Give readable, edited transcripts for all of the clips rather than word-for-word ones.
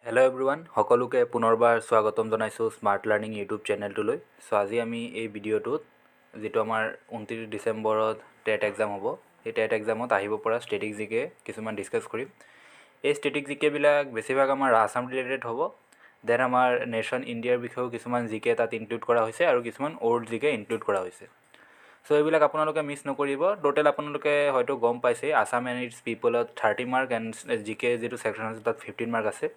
Hello' everyone, সকলোকে পুনৰবাৰ স্বাগতম জনাইছোঁ স্মাৰ্ট লাৰ্ণিং ইউটিউব চেনেলটোলৈ। চ' আজি আমি এই ভিডিঅ'টোত যিটো আমাৰ 29 ডিচেম্বৰত টেট এক্সাম হ'ব, সেই টেট এক্সামত আহিব পৰা ষ্টেটিক জিকে কিছুমান ডিছকাছ কৰিম। এই ষ্টেটিক জিকেবিলাক বেছিভাগ আমাৰ আছাম ৰিলেটেড হ'ব। দেন আমাৰ নেশ্যন ইণ্ডিয়াৰ বিষয়েও কিছুমান জিকে তাত ইনক্লুড কৰা হৈছে আৰু কিছুমান অল্ড জিকে ইনক্লুড কৰা হৈছে। চ' এইবিলাক আপোনালোকে মিছ নকৰিব। টোটেল আপোনালোকে হয়তো গম পাইছে আছাম এণ্ড ইটছ পিপলত 30 মাৰ্ক এণ্ড জিকে যিটো ছেকশ্যন আছে তাত 15 মাৰ্ক আছে।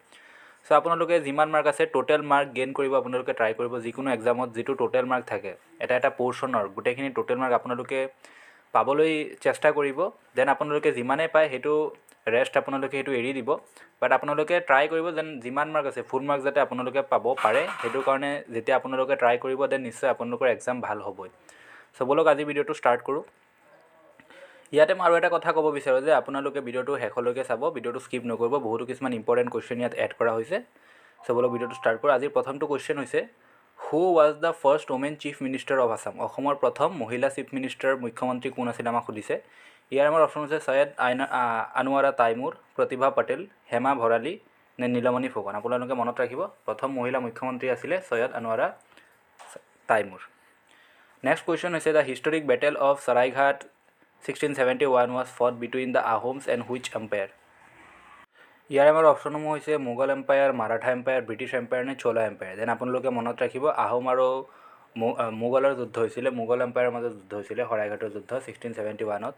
চ' আপোনালোকে যিমান মাৰ্ক আছে টোটেল মাৰ্ক গেইন কৰিব আপোনালোকে ট্ৰাই কৰিব। যিকোনো এক্সামত যিটো টোটেল মাৰ্ক থাকে এটা পৰ্চনৰ গোটেইখিনি টোটেল মাৰ্ক আপোনালোকে পাবলৈ চেষ্টা কৰিব। দেন আপোনালোকে যিমানেই পায় সেইটো ৰেষ্ট আপোনালোকে সেইটো এৰি দিব। বাট আপোনালোকে ট্ৰাই কৰিব যেন যিমান মাৰ্ক আছে ফুল মাৰ্ক যাতে আপোনালোকে পাব পাৰে। সেইটো কাৰণে যেতিয়া আপোনালোকে ট্ৰাই কৰিব দেন নিশ্চয় আপোনালোকৰ এক্সাম ভাল হ'বই। চ' ব'লক আজি ভিডিঅ'টো ষ্টাৰ্ট কৰোঁ। ইয়াতে মই আৰু এটা কথা ক'ব বিচাৰোঁ যে আপোনালোকে ভিডিঅ'টো শেষলৈকে চাব, ভিডিঅ'টো স্কিপ নকৰিব। বহুতো কিছুমান ইম্পৰ্টেণ্ট কুৱেশ্যন ইয়াত এড কৰা হৈছে। চ' ব'লক ভিডিঅ'টো ষ্টাৰ্ট কৰোঁ। আজিৰ প্ৰথমটো কুৱেশ্যন হৈছে হু was the first women chief minister of Assam? অসমৰ প্ৰথম মহিলা চিফ মিনিষ্টাৰ মুখ্যমন্ত্ৰী কোন আছিল আমাক সুধিছে। ইয়াৰ আমাৰ অপশ্যন হৈছে সৈয়দ আনোৱাৰা তাইমুৰ, প্ৰতিভা পটেল, হেমা ভৰালী নে নীলমণি ফুকন। আপোনালোকে মনত ৰাখিব প্ৰথম মহিলা মুখ্যমন্ত্ৰী আছিলে সৈয়দ আনোৱাৰা তাইমুৰ। নেক্সট কুৱেশ্যন হৈছে the historic battle of Saraighat 1671 was fought between the Ahoms and which empire? ইয়াৰ আমাৰ অপশ্যনসমূহ হৈছে Mughal empire, Maratha empire, British empire নে চোলা এম্পায়াৰ। দেন আপোনালোকে মনত ৰাখিব আহোম আৰু মোগলৰ যুদ্ধ হৈছিলে, মোগল এম্পায়াৰৰ মাজত যুদ্ধ হৈছিলে শৰাইঘাটৰ যুদ্ধ 1671ত।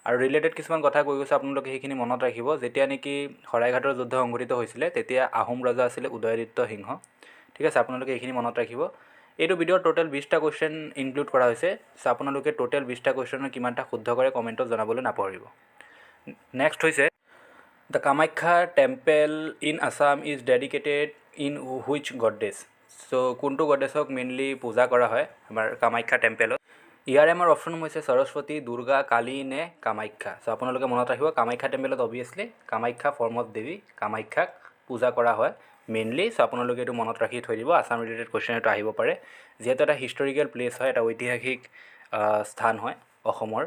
আৰু ৰিলেটেড কিছুমান কথা কৈ গৈছে আপোনালোকে সেইখিনি মনত ৰাখিব। যেতিয়া নেকি শৰাইঘাটৰ যুদ্ধ সংঘটিত হৈছিলে তেতিয়া আহোম ৰজা আছিলে উদয়াদিত্য সিংহ। ঠিক আছে, আপোনালোকে এইখিনি মনত ৰাখিব। এইটো ভিডিঅ'ৰ টোটেল 20টা কুৱেশ্যন ইনক্লুড কৰা হৈছে। চ' আপোনালোকে টোটেল 20টা কুৱেশ্যনৰ কিমানটা শুদ্ধ কৰে কমেণ্টত জনাবলৈ নাপাহৰিব। নেক্সট হৈছে the Kamakhya temple in Assam is dedicated in which goddess? So' কোনটো গডেছক মেইনলি পূজা কৰা হয় আমাৰ কামাখ্যা টেম্পলত? ইয়াৰে আমাৰ অপশ্যন হৈছে সৰস্বতী, দুৰ্গা, কালী নে কামাখ্যা। চ' আপোনালোকে মনত ৰাখিব কামাখ্যা টেম্পলত obviously Kamakhya form of Devi, কামাখ্যাক পূজা কৰা হয় মেইনলি। চ' আপোনালোকে এইটো মনত ৰাখি থৈ দিব। আছাম ৰিলেটেড কুৱেশ্যন এইটো আহিব পাৰে যিহেতু এটা হিষ্টৰিকেল প্লেচ হয়, এটা ঐতিহাসিক স্থান হয় অসমৰ।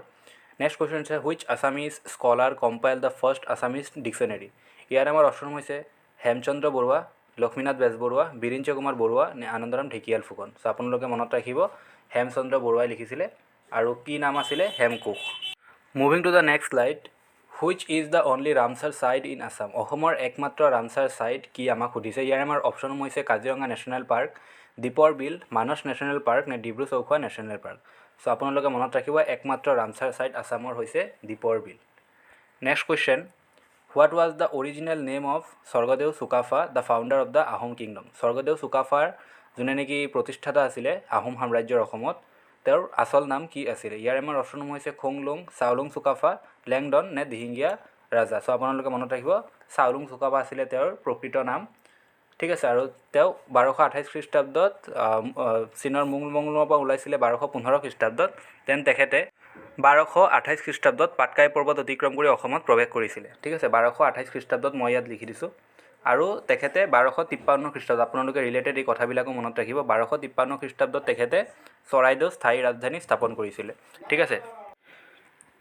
নেক্সট কুৱেশ্যন হৈছে which Assamese scholar compile the first Assamese dictionary? ইয়াৰ আমাৰ অপশ্যন হৈছে হেমচন্দ্ৰ বৰুৱা, লক্ষ্মীনাথ বেজবৰুৱা, বিৰিঞ্চ কুমাৰ বৰুৱা নে আনন্দৰাম ঢেকিয়াল ফুকন। চ' আপোনালোকে মনত ৰাখিব হেমচন্দ্ৰ বৰুৱাই লিখিছিলে আৰু কি নাম আছিলে Hemkosh. Moving to the next slide. Which is the only Ramsar site in Assam? অসমৰ একমাত্ৰ ৰামচাৰ ছাইট কি আমাক সুধিছে। ইয়াৰ আমাৰ অপশ্যন হৈছে কাজিৰঙা নেশ্যনেল পাৰ্ক, দীপৰ বিল, মানস নেশ্যনেল পাৰ্ক নে Dibru Saikhowa national park. So' আপোনালোকে মনত ৰাখিব একমাত্ৰ ৰামচাৰ ছাইট আছামৰ হৈছে Deepor Beel. Next question what was the original name of Swargadeo Sukaphaa the founder of the Ahom kingdom? Swargadeo চুকাফাৰ যোনে নেকি প্ৰতিষ্ঠাতা আছিলে আহোম সাম্ৰাজ্যৰ অসমত, তেওঁৰ আচল নাম কি আছিলে? ইয়াৰ আমাৰ অপশ্যন হৈছে খোংলুং, চাওলুং চুকাফা, লেংডন নে দিহিঙীয়া ৰাজা। চ' আপোনালোকে মনত ৰাখিব চাওলুং চুকাফা আছিলে তেওঁৰ প্ৰকৃত নাম। ঠিক আছে, আৰু তেওঁ 1228 খ্ৰীষ্টাব্দত চীনৰ মংলৰ পৰা ওলাইছিলে 1215 খ্ৰীষ্টাব্দত। দেন তেখেতে 1228 খ্ৰীষ্টাব্দত পাটকাই পৰ্বত অতিক্ৰম কৰি অসমত প্ৰৱেশ কৰিছিলে। ঠিক আছে, 1228 খ্ৰীষ্টাব্দত মই ইয়াত লিখি দিছোঁ। আৰু তেখেতে 1253 খ্ৰীষ্টাব্দত আপোনালোকে ৰিলেটেড এই কথাবিলাকো মনত ৰাখিব 1253 খ্ৰীষ্টাব্দত তেখেতে চৰাইদেউ স্থায়ী ৰাজধানী স্থাপন কৰিছিলে। ঠিক আছে।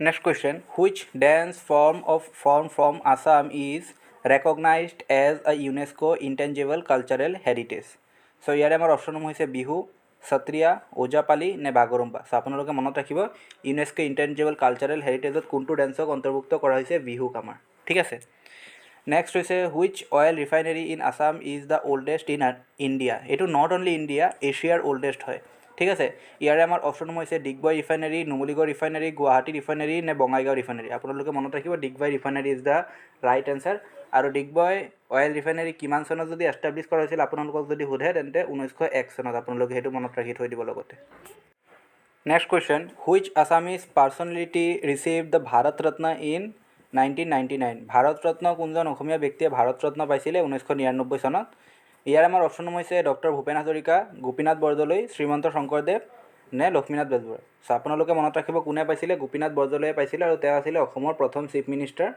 Next question which dance form from Assam is recognised as a UNESCO intangible cultural heritage? So' ইয়াৰে আমাৰ অপশ্যনসমূহ হৈছে বিহু, সত্ৰীয়া, ওজাপালি নে বাগৰুম্বা। চ' আপোনালোকে মনত ৰাখিব ইউনেস্কো ইনটেঞ্জিবল কালচাৰেল হেৰিটেজত কোনটো ডেন্সক অন্তৰ্ভুক্ত কৰা হৈছে বিহুক আমাৰ। ঠিক আছে। নেক্সট হৈছে which oil refinery in Assam is the oldest in India? এইটো নট অনলি ইণ্ডিয়া, এছিয়াৰ অল্ডেষ্ট হয়। ঠিক আছে, ইয়াৰে আমাৰ অপশ্যনসমূহ হৈছে Digboi refinery, Numaligarh refinery, Guwahati refinery নে বঙাইগাঁও ৰিফাইনেৰী। আপোনালোকে মনত ৰাখিব Digboi refinery is the right answer. আৰু ডিগবৈ অইল ৰিফাইনেৰী কিমান চনত যদি এষ্টাব্লিছ কৰা হৈছিল আপোনালোকক যদি সোধে তেন্তে 1901 চনত। আপোনালোকে সেইটো মনত ৰাখি থৈ দিব লগতে। Next question which Assamese personality receive the Bharat Ratna in 1999? Bharat Ratna কোনজন অসমীয়া ব্যক্তিয়ে ভাৰত ৰত্ন পাইছিলে 1999 চনত? ইয়াৰ আমাৰ অপশ্যনসমূহ হৈছে ডক্টৰ ভূপেন হাজৰিকা, গোপীনাথ বৰদলৈ, শ্ৰীমন্ত শংকৰদেৱ নে লক্ষ্মীনাথ বেজবৰুৱা। চ' আপোনালোকে মনত ৰাখিব কোনে পাইছিলে গোপীনাথ বৰদলৈয়ে পাইছিলে আৰু তেওঁ আছিলে অসমৰ প্ৰথম চিফ মিনিষ্টাৰ।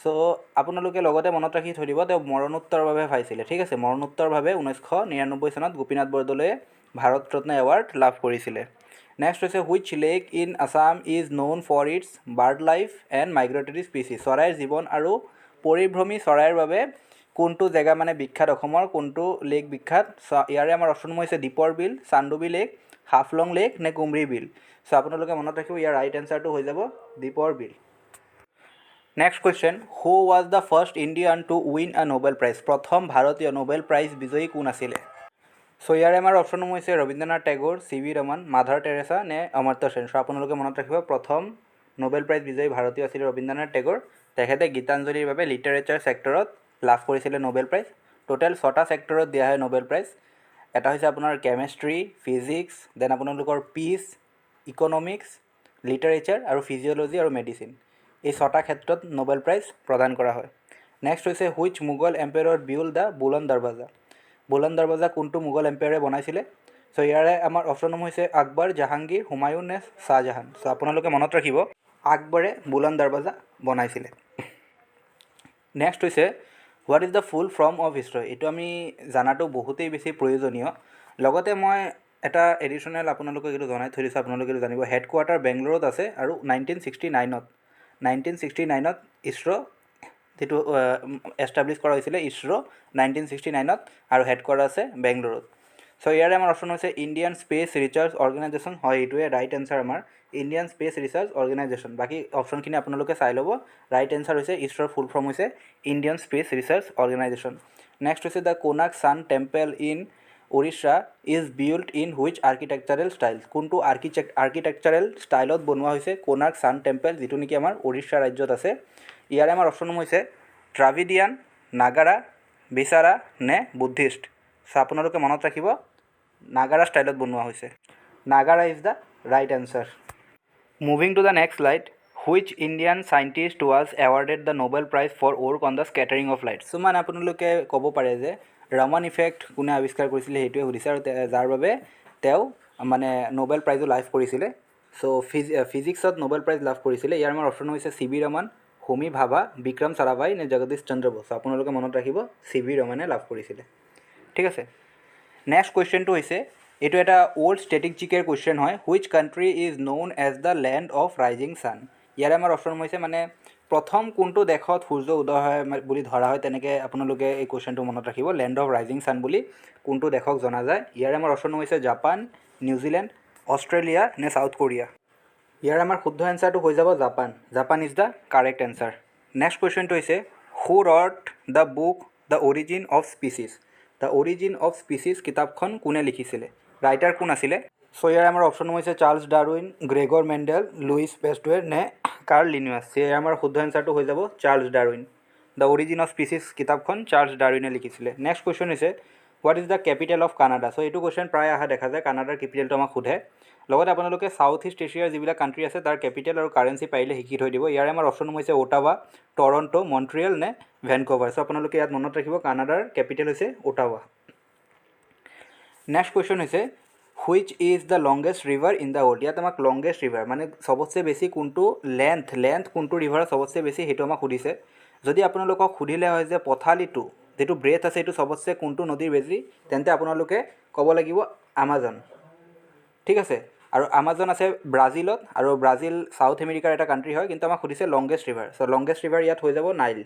চ' আপোনালোকে লগতে মনত ৰাখি থৈ দিব তেওঁ মৰণোত্তৰভাৱে পাইছিলে। ঠিক আছে, মৰণোত্তৰভাৱে 1999 চনত গোপীনাথ বৰদলৈয়ে ভাৰত ৰত্ন এৱাৰ্ড লাভ কৰিছিলে। নেক্সট হৈছে which lake in Assam is known for its bird life and migratory species? চৰাইৰ জীৱন আৰু পৰিভ্ৰমী চৰাইৰ বাবে কোনটো জেগা মানে বিখ্যাত অসমৰ কোনটো লেক বিখ্যাত চ' ইয়াৰে আমাৰ অপশ্যনসমূহ হৈছে দীপৰ বিল চান্দুবি লেক হাফলং লেক নে কুমৰী বিল চ' আপোনালোকে মনত ৰাখিব ইয়াৰ ৰাইট এনচাৰটো হৈ যাব Deepor Beel next question who was the first Indian to win a Nobel prize প্ৰথম ভাৰতীয় নোবেল প্ৰাইজ বিজয়ী কোন আছিলে চ' ইয়াৰে আমাৰ অপশ্যনসমূহ হৈছে Rabindranath Tagore C V Raman Mother Teresa নে অমৰ্ত্য সেন চ' আপোনালোকে মনত ৰাখিব প্ৰথম নোবেল প্ৰাইজ বিজয়ী ভাৰতীয় আছিল ৰবীন্দ্ৰনাথ টেগোৰ তেখেতে গীতাঞ্জলিৰ বাবে লিটাৰেচাৰ ছেক্টৰত লাভ কৰিছিলে নোবেল প্ৰাইজ টোটেল 6টা ছেক্টৰত দিয়া হয় নোবেল প্ৰাইজ এটা হৈছে আপোনাৰ কেমেষ্ট্ৰি ফিজিক্স দেন আপোনালোকৰ পিচ ইকনমিক্স লিটাৰেচাৰ আৰু ফিজিঅ'লজি আৰু মেডিচিন এই 6টা ক্ষেত্ৰত নোবেল প্ৰাইজ প্ৰদান কৰা হয় নেক্সট হৈছে which Mughal empire build the Buland Darwaza কোনটো মোগল এম্পায়াৰে বনাইছিলে চ' ইয়াৰে আমাৰ অপশ্যনসমূহ হৈছে আকবৰ জাহাংগীৰ হুমায়ুন নে শ্বাহজাহান চ' আপোনালোকে মনত ৰাখিব আকবৰে বুলন্দ দৰৱাজা বনাইছিলে নেক্সট হৈছে what is the full form of history এইটো আমি জানাটো বহুতেই বেছি প্ৰয়োজনীয় লগতে মই এটা এডিশ্যনেল আপোনালোকক এইটো জনাই থৈ দিছোঁ আপোনালোকে এইটো জানিব হেডকোৱাৰ্টাৰ বেংগলোৰত আছে আৰু 1969ত ইছৰ' যিটো এষ্টাব্লিছ কৰা হৈছিলে ইছৰ' 1969ত আৰু হেডকোৱাৰ্টাৰ আছে বেংগলোৰত চ' ইয়াৰে আমাৰ অপশ্যন হৈছে ইণ্ডিয়ান স্পেচ ৰিচাৰ্চ অৰ্গেনাইজেশ্যন হয় এইটোৱে ৰাইট এনচাৰ আমাৰ ইণ্ডিয়ান স্পেচ ৰিচাৰ্চ অৰ্গেনাইজেশ্যন বাকী অপশ্যনখিনি আপোনালোকে চাই ল'ব ৰাইট এনচাৰ হৈছে ইছৰ' ফুল ফৰ্ম হৈছে Indian space research organisation next হৈছে the Konark sun temple in Orissa is build in which architectural style কোনটো আৰ্কিটেকচাৰেল ষ্টাইলত বনোৱা হৈছে কোনাৰ্ক ছান টেম্পল যিটো নেকি আমাৰ উৰিষ্যা ৰাজ্যত আছে ইয়াৰে আমাৰ অপশ্যনসমূহ হৈছে ট্ৰাভিডিয়ান নাগাৰা বিচাৰা নে বুদ্ধিষ্ট চ' আপোনালোকে মনত ৰাখিব নাগাৰা ষ্টাইলত বনোৱা হৈছে Nagara is the right answer moving to the next slide which Indian scientist was awarded the Nobel prize for work on the scattering of light so' মানে আপোনালোকে ক'ব পাৰে যে ৰামান ইফেক্ট কোনে আৱিষ্কাৰ কৰিছিলে সেইটোৱে সুধিছে আৰু যাৰ বাবে তেওঁ মানে নোবেল প্ৰাইজো লাভ কৰিছিলে চ' ফিজিক্সত নোবেল প্ৰাইজ লাভ কৰিছিলে ইয়াৰ আমাৰ অপশ্যন হৈছে চি ভি ৰমন হোমী ভাভা বিক্ৰম চাৰাভাই নে জগদীশ চন্দ্ৰ বসু আপোনালোকে মনত ৰাখিব চি ভি ৰমনে লাভ কৰিছিলে ঠিক আছে নেক্সট কুৱেশ্যনটো হৈছে এইটো এটা অল্ড ষ্টেটিক জিকেৰ কুৱেশ্যন হয় which country is known as the land of rising sun ইয়াৰে আমাৰ অপশ্যন হৈছে মানে প্ৰথম কোনটো দেশত সূৰ্য উদয় হয় বুলি ধৰা হয় তেনেকৈ আপোনালোকে এই কুৱেশ্যনটো মনত ৰাখিব লেণ্ড অফ ৰাইজিং ছান বুলি কোনটো দেশক জনা যায় ইয়াৰে আমাৰ অপশ্যন হৈছে জাপান নিউজিলেণ্ড অষ্ট্ৰেলিয়া নে ছাউথ কোৰিয়া ইয়াৰ আমাৰ শুদ্ধ এনচাৰটো হৈ যাব Japan is the correct answer next কুৱেশ্যনটো হৈছে who wrote the book the origin of species কিতাপখন কোনে লিখিছিলে ৰাইটাৰ কোন আছিলে চ' ইয়াৰ আমাৰ অপশ্যন হৈছে Charles Darwin Gregor Mendel Louis Pasteur নে কাৰ্ল লিনুৱাছ ইয়াৰ আমাৰ শুদ্ধ এনচাৰটো হৈ যাব Charles Darwin the origin of species কিতাপখন চাৰ্লছ ডাৰউইনে লিখিছিলে নেক্সট কুৱেশ্যন হৈছে what is the capital of Canada so' এইটো কুৱেশ্যন প্ৰায় অহা দেখা যায় কানাডাৰ কেপিটেলটো আমাক সোধে লগতে আপোনালোকে সাউথ ইষ্ট এছিয়াৰ যিবিলাক কাণ্ট্ৰি আছে তাৰ কেপিটেল আৰু কাৰেঞ্চি পাৰিলে শিকি থৈ দিব ইয়াৰে আমাৰ অপশ্যন হৈছে অটাৱা টৰণ্টো মণ্ট্ৰিয়েল নে ভেনক'ভাৰ চ' আপোনালোকে ইয়াত মনত ৰাখিব কানাডাৰ কেপিটেল হৈছে অটাৱা নেক্সট কুৱেশ্যন হৈছে which is the longest river in the world ইয়াত আমাক লংগেষ্ট ৰিভাৰ মানে চবতছে বেছি কোনটো লেন্থ কোনটো ৰিভাৰ চবতছে বেছি সেইটো আমাক সুধিছে যদি আপোনালোকক সুধিলে হয় যে পথালিটো যিটো ব্ৰেথ আছে এইটো চবতছে কোনটো নদীৰ বেছি তেন্তে আপোনালোকে ক'ব লাগিব আমাজন ঠিক আছে আৰু আমাজন আছে ব্ৰাজিলত আৰু ব্ৰাজিল সাউথ আমেৰিকাৰ এটা কাণ্ট্ৰি হয় কিন্তু আমাক সুধিছে লংগেষ্ট ৰিভাৰ চ' লংগেষ্ট ৰিভাৰ ইয়াত হৈ যাব নাইল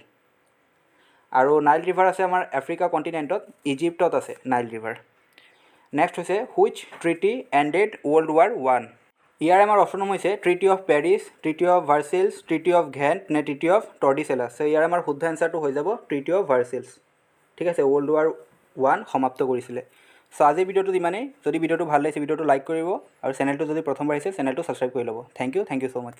আৰু নাইল ৰিভাৰ আছে আমাৰ আফ্ৰিকা কণ্টিনেণ্টত ইজিপ্তত আছে নাইল ৰিভাৰ নেক্সট হৈছে which treaty ended world war one ইয়াৰ আমাৰ অপশ্যন হৈছে treaty of Paris treaty of Versailles treaty of Ghent নে ট্ৰিটি অফ টৰ্ডিচেলাছ চ' ইয়াৰ আমাৰ শুদ্ধ এনচাৰটো হৈ যাব ট্ৰিটি অফ ভাৰ্চেলছ ঠিক আছে ৱৰ্ল্ড ৱাৰ ওৱান সমাপ্ত কৰিছিলে চ' আজিৰ ভিডিঅ'টো ইমানেই যদি ভিডিঅ'টো ভাল লাগিছে ভিডিঅ'টো লাইক কৰিব আৰু চেনেলটো যদি প্ৰথমবাৰ আহিছে চেনেলটো ছাবস্ক্ৰাইব কৰি ল'ব থেংক ইউ ছ' মাছ